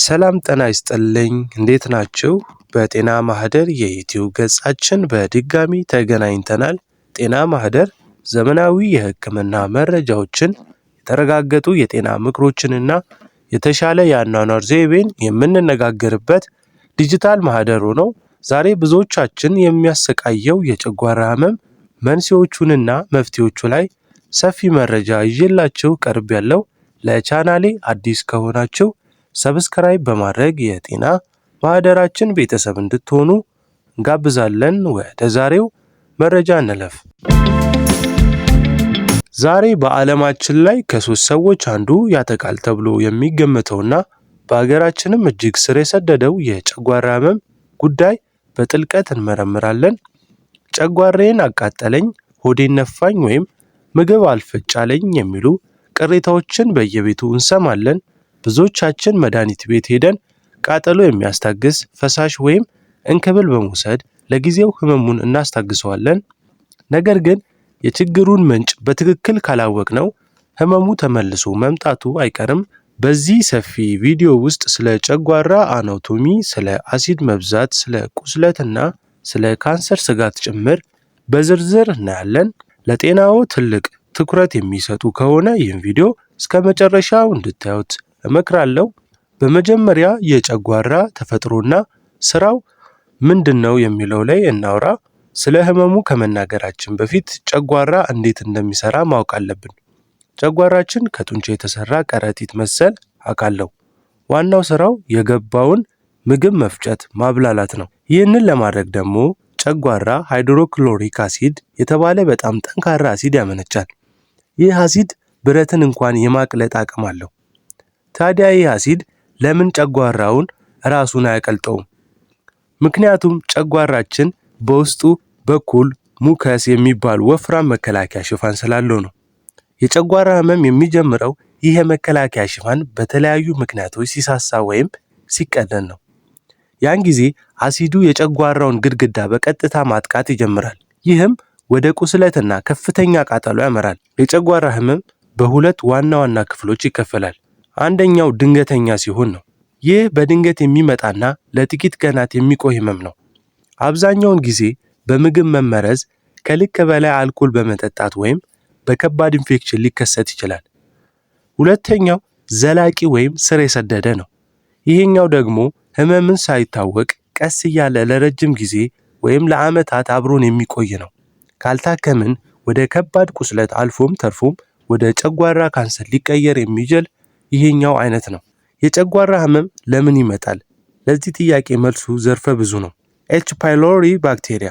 ሰላም ጤና ይስጥልኝ እንዴት ናችሁ? በጤና ማህደር የዩቲዩብ ገጻችን በድጋሚ ተገናኝተናል። ጤና ማህደር ዘመናዊ የህክምና መረጃዎችን፣ የተረጋገጡ የጤና ምክሮችንና የተሻለ የአኗኗር ዘይቤን የምንነጋገርበት ዲጂታል ማህደር ነው። ዛሬ ብዙዎቻችን የሚያሰቃየው የጨጓራ ህመም መንስኤዎቹንና መፍትሄዎቹ ላይ ሰፊ መረጃ ይዤላችሁ ቀርቤያለሁ። ለቻናሌ አዲስ ከሆናችሁ ሰብስክራይብ በማድረግ የጤና ማህደራችን ቤተሰብ እንድትሆኑ እንጋብዛለን። ወደ ዛሬው መረጃ እንለፍ። ዛሬ በዓለማችን ላይ ከ3 ሰዎች አንዱ ያጠቃል ተብሎ የሚገመተውና በሀገራችንም እጅግ ስር የሰደደው የጨጓራ ህመም ጉዳይ በጥልቀት እንመረምራለን። ጨጓራዬን አቃጠለኝ፣ ሆዴን ነፋኝ ወይም ምግብ አልፈጫለኝ የሚሉ ቅሬታዎችን በየቤቱ እንሰማለን። ብዙዎቻችን መድኃኒት ቤት ሄደን ቃጠሎ የሚያስታግስ ፈሳሽ ወይም እንክብል በመውሰድ ለጊዜው ህመሙን እናስታግሰዋለን። ነገር ግን የችግሩን ምንጭ በትክክል ካላወቅነው ህመሙ ተመልሶ መምጣቱ አይቀርም። በዚህ ሰፊ ቪዲዮ ውስጥ ስለ ጨጓራ አናቶሚ፣ ስለ አሲድ መብዛት፣ ስለ ቁስለትና ስለ ካንሰር ስጋት ጭምር በዝርዝር እናያለን። ለጤናዎ ትልቅ ትኩረት የሚሰጡ ከሆነ ይህን ቪዲዮ እስከ መጨረሻው እንድታዩት እመክራለሁ። በመጀመሪያ የጨጓራ ተፈጥሮና ስራው ምንድነው የሚለው ላይ እናውራ። ስለ ህመሙ ከመናገራችን በፊት ጨጓራ እንዴት እንደሚሰራ ማወቅ አለብን። ጨጓራችን ከጡንቻ የተሰራ ከረጢት መሰል አካል ነው። ዋናው ስራው የገባውን ምግብ መፍጨት ማብላላት ነው። ይህንን ለማድረግ ደግሞ ጨጓራ ሃይድሮክሎሪክ አሲድ የተባለ በጣም ጠንካራ አሲድ ያመነጫል። ይህ አሲድ ብረትን እንኳን የማቅለጥ አቅም አለው። ታዲያ ይህ አሲድ ለምን ጨጓራውን ራሱን አያቀልጠውም? ምክንያቱም ጨጓራችን በውስጡ በኩል ሙከስ የሚባል ወፍራም መከላከያ ሽፋን ስላለው ነው። የጨጓራ ህመም የሚጀምረው ይህ የመከላከያ ሽፋን በተለያዩ ምክንያቶች ሲሳሳ ወይም ሲቀደን ነው። ያን ጊዜ አሲዱ የጨጓራውን ግድግዳ በቀጥታ ማጥቃት ይጀምራል። ይህም ወደ ቁስለትና ከፍተኛ ቃጠሎ ያመራል። የጨጓራ ህመም በሁለት ዋና ዋና ክፍሎች ይከፈላል። አንደኛው ድንገተኛ ሲሆን ነው። ይህ በድንገት የሚመጣና ለጥቂት ቀናት የሚቆይ ህመም ነው። አብዛኛውን ጊዜ በምግብ መመረዝ፣ ከልክ በላይ አልኮል በመጠጣት ወይም በከባድ ኢንፌክሽን ሊከሰት ይችላል። ሁለተኛው ዘላቂ ወይም ስር የሰደደ ነው። ይሄኛው ደግሞ ህመምን ሳይታወቅ ቀስ እያለ ለረጅም ጊዜ ወይም ለዓመታት አብሮን የሚቆይ ነው። ካልታከምን ወደ ከባድ ቁስለት አልፎም ተርፎም ወደ ጨጓራ ካንሰር ሊቀየር የሚችል ይሄኛው አይነት ነው። የጨጓራ ህመም ለምን ይመጣል? ለዚህ ጥያቄ መልሱ ዘርፈ ብዙ ነው። ኤች ፓይሎሪ ባክቴሪያ።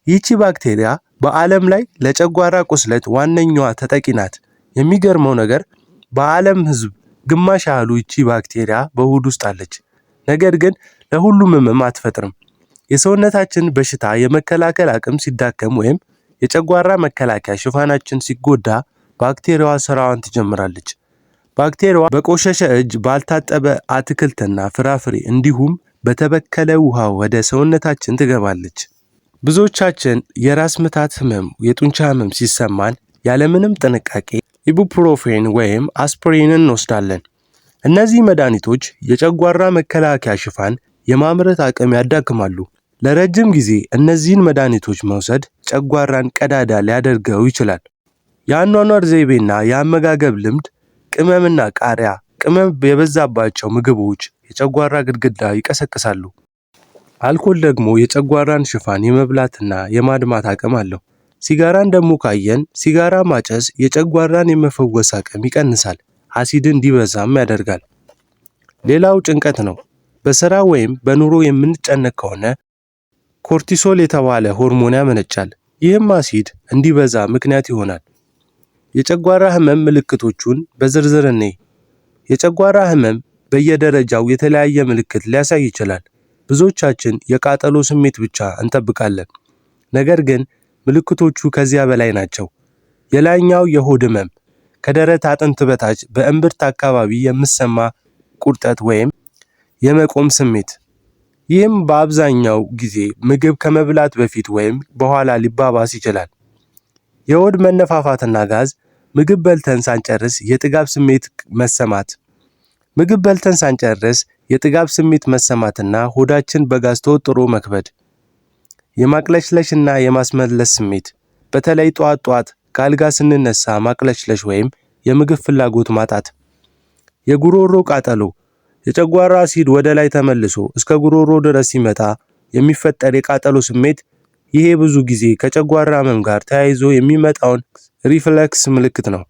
ይህቺ ባክቴሪያ በዓለም ላይ ለጨጓራ ቁስለት ዋነኛዋ ተጠቂ ናት። የሚገርመው ነገር በዓለም ህዝብ ግማሽ ያህሉ ይቺ ባክቴሪያ በሆድ ውስጥ አለች። ነገር ግን ለሁሉም ህመም አትፈጥርም። የሰውነታችን በሽታ የመከላከል አቅም ሲዳከም ወይም የጨጓራ መከላከያ ሽፋናችን ሲጎዳ ባክቴሪያዋ ስራዋን ትጀምራለች። ባክቴሪያዋ በቆሸሸ እጅ፣ ባልታጠበ አትክልትና ፍራፍሬ እንዲሁም በተበከለ ውሃ ወደ ሰውነታችን ትገባለች። ብዙዎቻችን የራስ ምታት ህመም፣ የጡንቻ ህመም ሲሰማን ያለምንም ጥንቃቄ ኢቡፕሮፌን ወይም አስፕሪንን እንወስዳለን። እነዚህ መድኃኒቶች የጨጓራ መከላከያ ሽፋን የማምረት አቅም ያዳክማሉ። ለረጅም ጊዜ እነዚህን መድኃኒቶች መውሰድ ጨጓራን ቀዳዳ ሊያደርገው ይችላል። የአኗኗር ዘይቤና የአመጋገብ ልምድ፣ ቅመምና ቃሪያ፣ ቅመም የበዛባቸው ምግቦች የጨጓራ ግድግዳ ይቀሰቅሳሉ። አልኮል ደግሞ የጨጓራን ሽፋን የመብላትና የማድማት አቅም አለው። ሲጋራን ደግሞ ካየን ሲጋራ ማጨስ የጨጓራን የመፈወስ አቅም ይቀንሳል፣ አሲድ እንዲበዛም ያደርጋል። ሌላው ጭንቀት ነው። በስራ ወይም በኑሮ የምንጨነቅ ከሆነ ኮርቲሶል የተባለ ሆርሞን ያመነጫል። ይህም አሲድ እንዲበዛ ምክንያት ይሆናል። የጨጓራ ህመም ምልክቶቹን በዝርዝር እንይ። የጨጓራ ህመም በየደረጃው የተለያየ ምልክት ሊያሳይ ይችላል። ብዙዎቻችን የቃጠሎ ስሜት ብቻ እንጠብቃለን። ነገር ግን ምልክቶቹ ከዚያ በላይ ናቸው። የላይኛው የሆድ ህመም፣ ከደረት አጥንት በታች በእምብርት አካባቢ የሚሰማ ቁርጠት ወይም የመቆም ስሜት። ይህም በአብዛኛው ጊዜ ምግብ ከመብላት በፊት ወይም በኋላ ሊባባስ ይችላል። የሆድ መነፋፋትና ጋዝ፣ ምግብ በልተን ሳንጨርስ የጥጋብ ስሜት መሰማት፣ ምግብ በልተን ሳንጨርስ የጥጋብ ስሜት መሰማትና ሆዳችን በጋዝ ተወጥሮ መክበድ። የማቅለሽለሽና የማስመለስ ስሜት፣ በተለይ ጧት ከአልጋ ስንነሳ ማቅለሽለሽ ወይም የምግብ ፍላጎት ማጣት። የጉሮሮ ቃጠሎ፣ የጨጓራ አሲድ ወደ ላይ ተመልሶ እስከ ጉሮሮ ድረስ ሲመጣ የሚፈጠር የቃጠሎ ስሜት። ይሄ ብዙ ጊዜ ከጨጓራ ህመም ጋር ተያይዞ የሚመጣውን ሪፍለክስ ምልክት ነው።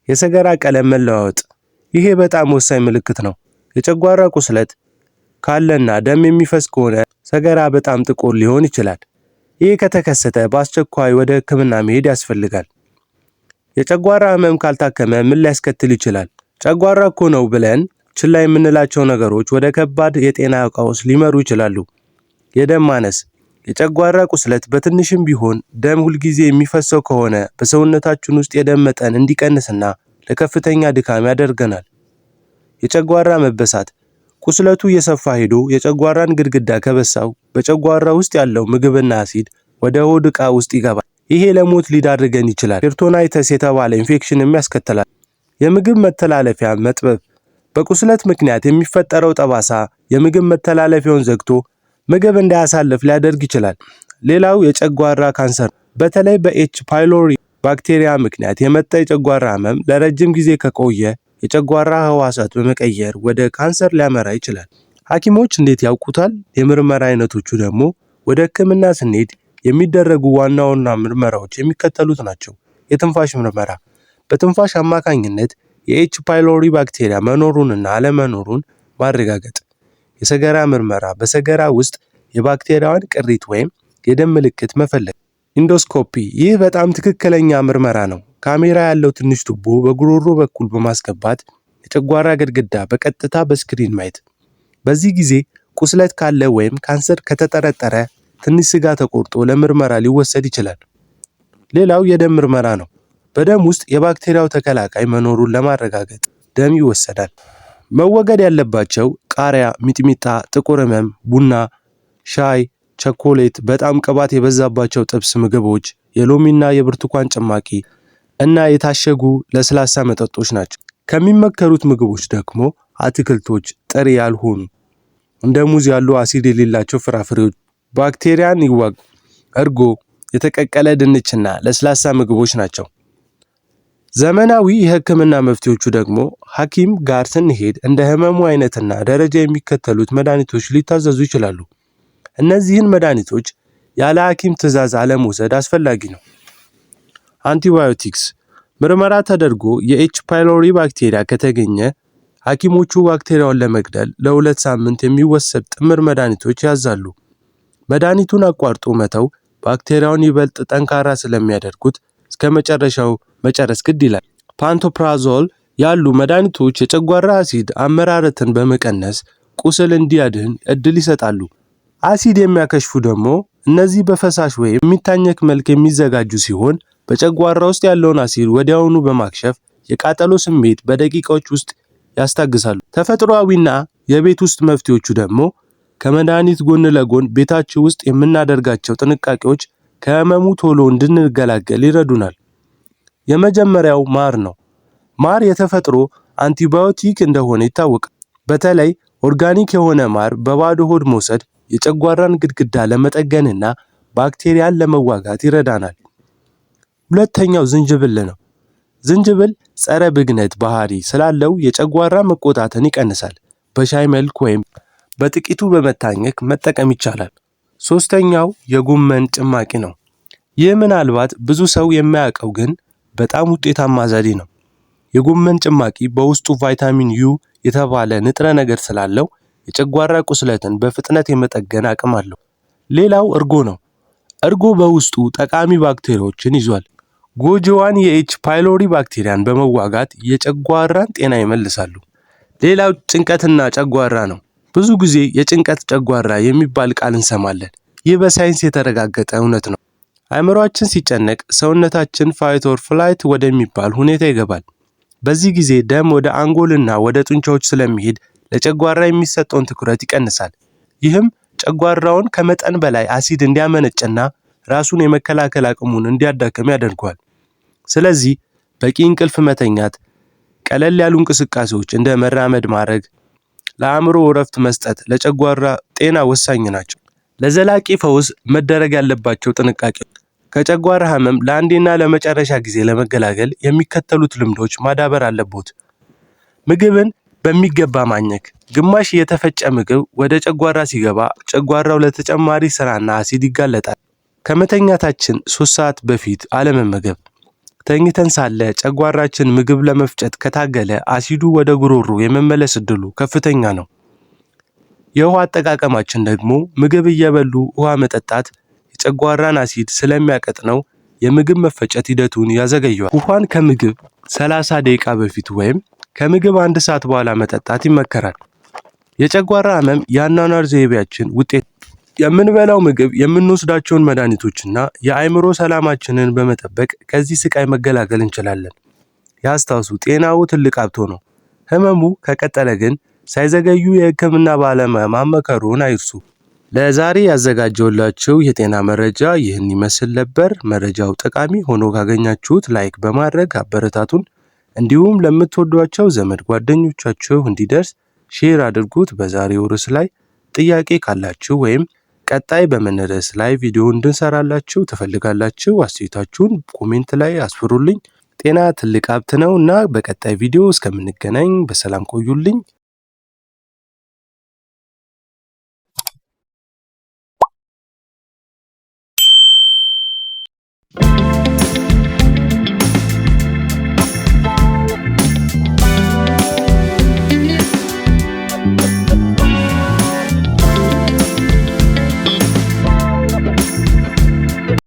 የሰገራ ቀለም መለዋወጥ፣ ይሄ በጣም ወሳኝ ምልክት ነው። የጨጓራ ቁስለት ካለና ደም የሚፈስ ከሆነ ሰገራ በጣም ጥቁር ሊሆን ይችላል። ይሄ ከተከሰተ በአስቸኳይ ወደ ሕክምና መሄድ ያስፈልጋል። የጨጓራ ህመም ካልታከመ ምን ሊያስከትል ይችላል? ጨጓራ እኮ ነው ብለን ችላ የምንላቸው ነገሮች ወደ ከባድ የጤና ቀውስ ሊመሩ ይችላሉ። የደም ማነስ፣ የጨጓራ ቁስለት በትንሽም ቢሆን ደም ሁልጊዜ የሚፈሰው ከሆነ በሰውነታችን ውስጥ የደም መጠን እንዲቀንስና ለከፍተኛ ድካም ያደርገናል። የጨጓራ መበሳት፣ ቁስለቱ እየሰፋ ሄዶ የጨጓራን ግድግዳ ከበሳው በጨጓራ ውስጥ ያለው ምግብና አሲድ ወደ ሆድ ዕቃ ውስጥ ይገባል። ይሄ ለሞት ሊዳርገን ይችላል። ፔሪቶናይተስ የተባለ ኢንፌክሽንም ያስከትላል። የምግብ መተላለፊያ መጥበብ፣ በቁስለት ምክንያት የሚፈጠረው ጠባሳ የምግብ መተላለፊያውን ዘግቶ ምግብ እንዳያሳልፍ ሊያደርግ ይችላል። ሌላው የጨጓራ ካንሰር፣ በተለይ በኤች ፓይሎሪ ባክቴሪያ ምክንያት የመጣ የጨጓራ ህመም ለረጅም ጊዜ ከቆየ የጨጓራ ህዋሳት በመቀየር ወደ ካንሰር ሊያመራ ይችላል። ሐኪሞች እንዴት ያውቁታል? የምርመራ አይነቶቹ ደግሞ ወደ ህክምና ስንሄድ የሚደረጉ ዋና ዋና ምርመራዎች የሚከተሉት ናቸው። የትንፋሽ ምርመራ፣ በትንፋሽ አማካኝነት የኤች ፓይሎሪ ባክቴሪያ መኖሩንና አለመኖሩን ማረጋገጥ። የሰገራ ምርመራ፣ በሰገራ ውስጥ የባክቴሪያውን ቅሪት ወይም የደም ምልክት መፈለግ። ኢንዶስኮፒ፣ ይህ በጣም ትክክለኛ ምርመራ ነው። ካሜራ ያለው ትንሽ ቱቦ በጉሮሮ በኩል በማስገባት የጨጓራ ግድግዳ በቀጥታ በስክሪን ማየት። በዚህ ጊዜ ቁስለት ካለ ወይም ካንሰር ከተጠረጠረ ትንሽ ስጋ ተቆርጦ ለምርመራ ሊወሰድ ይችላል። ሌላው የደም ምርመራ ነው። በደም ውስጥ የባክቴሪያው ተከላካይ መኖሩን ለማረጋገጥ ደም ይወሰዳል። መወገድ ያለባቸው ቃሪያ፣ ሚጥሚጣ፣ ጥቁር ህመም፣ ቡና፣ ሻይ፣ ቸኮሌት፣ በጣም ቅባት የበዛባቸው ጥብስ ምግቦች፣ የሎሚና የብርቱካን ጭማቂ እና የታሸጉ ለስላሳ መጠጦች ናቸው። ከሚመከሩት ምግቦች ደግሞ አትክልቶች፣ ጥሬ ያልሆኑ እንደ ሙዝ ያሉ አሲድ የሌላቸው ፍራፍሬዎች ባክቴሪያን ይዋጉ፣ እርጎ፣ የተቀቀለ ድንችና ለስላሳ ምግቦች ናቸው። ዘመናዊ የህክምና መፍትሄዎቹ ደግሞ ሐኪም ጋር ስንሄድ እንደ ህመሙ አይነትና ደረጃ የሚከተሉት መድኃኒቶች ሊታዘዙ ይችላሉ። እነዚህን መድኃኒቶች ያለ ሐኪም ትዕዛዝ አለመውሰድ አስፈላጊ ነው። አንቲባዮቲክስ፣ ምርመራ ተደርጎ የኤች ፓይሎሪ ባክቴሪያ ከተገኘ ሐኪሞቹ ባክቴሪያውን ለመግደል ለ2 ሳምንት የሚወሰድ ጥምር መድኃኒቶች ያዛሉ። መድኃኒቱን አቋርጦ መተው ባክቴሪያውን ይበልጥ ጠንካራ ስለሚያደርጉት እስከ መጨረሻው መጨረስ ግድ ይላል። ፓንቶፕራዞል ያሉ መድኃኒቶች የጨጓራ አሲድ አመራረትን በመቀነስ ቁስል እንዲያድን እድል ይሰጣሉ። አሲድ የሚያከሽፉ ደግሞ እነዚህ በፈሳሽ ወይም የሚታኘክ መልክ የሚዘጋጁ ሲሆን በጨጓራ ውስጥ ያለውን አሲድ ወዲያውኑ በማክሸፍ የቃጠሎ ስሜት በደቂቃዎች ውስጥ ያስታግሳሉ። ተፈጥሯዊና የቤት ውስጥ መፍትሄዎቹ ደግሞ ከመድኃኒት ጎን ለጎን ቤታችን ውስጥ የምናደርጋቸው ጥንቃቄዎች ከህመሙ ቶሎ እንድንገላገል ይረዱናል። የመጀመሪያው ማር ነው። ማር የተፈጥሮ አንቲባዮቲክ እንደሆነ ይታወቃል። በተለይ ኦርጋኒክ የሆነ ማር በባዶ ሆድ መውሰድ የጨጓራን ግድግዳ ለመጠገንና ባክቴሪያን ለመዋጋት ይረዳናል። ሁለተኛው ዝንጅብል ነው። ዝንጅብል ጸረ ብግነት ባህሪ ስላለው የጨጓራ መቆጣትን ይቀንሳል። በሻይ መልክ ወይም በጥቂቱ በመታኘክ መጠቀም ይቻላል። ሶስተኛው የጎመን ጭማቂ ነው። ይህ ምናልባት ብዙ ሰው የማያውቀው ግን በጣም ውጤታማ ዘዴ ነው። የጎመን ጭማቂ በውስጡ ቫይታሚን ዩ የተባለ ንጥረ ነገር ስላለው የጨጓራ ቁስለትን በፍጥነት የመጠገን አቅም አለው። ሌላው እርጎ ነው። እርጎ በውስጡ ጠቃሚ ባክቴሪያዎችን ይዟል። ጎጂዋን የኤች ፓይሎሪ ባክቴሪያን በመዋጋት የጨጓራን ጤና ይመልሳሉ። ሌላው ጭንቀትና ጨጓራ ነው። ብዙ ጊዜ የጭንቀት ጨጓራ የሚባል ቃል እንሰማለን። ይህ በሳይንስ የተረጋገጠ እውነት ነው። አእምሯችን ሲጨነቅ ሰውነታችን ፋይት ኦር ፍላይት ወደሚባል ሁኔታ ይገባል። በዚህ ጊዜ ደም ወደ አንጎልና ወደ ጡንቻዎች ስለሚሄድ ለጨጓራ የሚሰጠውን ትኩረት ይቀንሳል። ይህም ጨጓራውን ከመጠን በላይ አሲድ እንዲያመነጭና ራሱን የመከላከል አቅሙን እንዲያዳክም ያደርገዋል። ስለዚህ በቂ እንቅልፍ መተኛት፣ ቀለል ያሉ እንቅስቃሴዎች እንደ መራመድ ማድረግ፣ ለአእምሮ እረፍት መስጠት ለጨጓራ ጤና ወሳኝ ናቸው። ለዘላቂ ፈውስ መደረግ ያለባቸው ጥንቃቄዎች ከጨጓራ ህመም ለአንዴና ለመጨረሻ ጊዜ ለመገላገል የሚከተሉት ልምዶች ማዳበር አለቦት። ምግብን በሚገባ ማኘክ። ግማሽ የተፈጨ ምግብ ወደ ጨጓራ ሲገባ ጨጓራው ለተጨማሪ ስራና አሲድ ይጋለጣል። ከመተኛታችን 3 ሰዓት በፊት አለመመገብ። ተኝተን ሳለ ጨጓራችን ምግብ ለመፍጨት ከታገለ አሲዱ ወደ ጉሮሮ የመመለስ እድሉ ከፍተኛ ነው። የውሃ አጠቃቀማችን ደግሞ ምግብ እየበሉ ውሃ መጠጣት የጨጓራን አሲድ ስለሚያቀጥነው የምግብ መፈጨት ሂደቱን ያዘገየዋል። ውሃን ከምግብ 30 ደቂቃ በፊት ወይም ከምግብ 1 ሰዓት በኋላ መጠጣት ይመከራል። የጨጓራ ህመም የአኗኗር ዘይቤያችን ውጤት የምንበላው ምግብ የምንወስዳቸውን መድኃኒቶችና የአእምሮ ሰላማችንን በመጠበቅ ከዚህ ስቃይ መገላገል እንችላለን። ያስታውሱ፣ ጤናው ትልቅ ሀብቶ ነው። ህመሙ ከቀጠለ ግን ሳይዘገዩ የህክምና ባለሙያ ማማከሩን አይርሱ። ለዛሬ ያዘጋጀውላችሁ የጤና መረጃ ይህን ይመስል ነበር። መረጃው ጠቃሚ ሆኖ ካገኛችሁት ላይክ በማድረግ አበረታቱን። እንዲሁም ለምትወዷቸው ዘመድ ጓደኞቻችሁ እንዲደርስ ሼር አድርጉት። በዛሬው ርዕስ ላይ ጥያቄ ካላችሁ ወይም ቀጣይ በምን ርዕስ ላይ ቪዲዮ እንድንሰራላችሁ ትፈልጋላችሁ አስተያየታችሁን ኮሜንት ላይ አስፍሩልኝ። ጤና ትልቅ ሀብት ነውና በቀጣይ ቪዲዮ እስከምንገናኝ በሰላም ቆዩልኝ።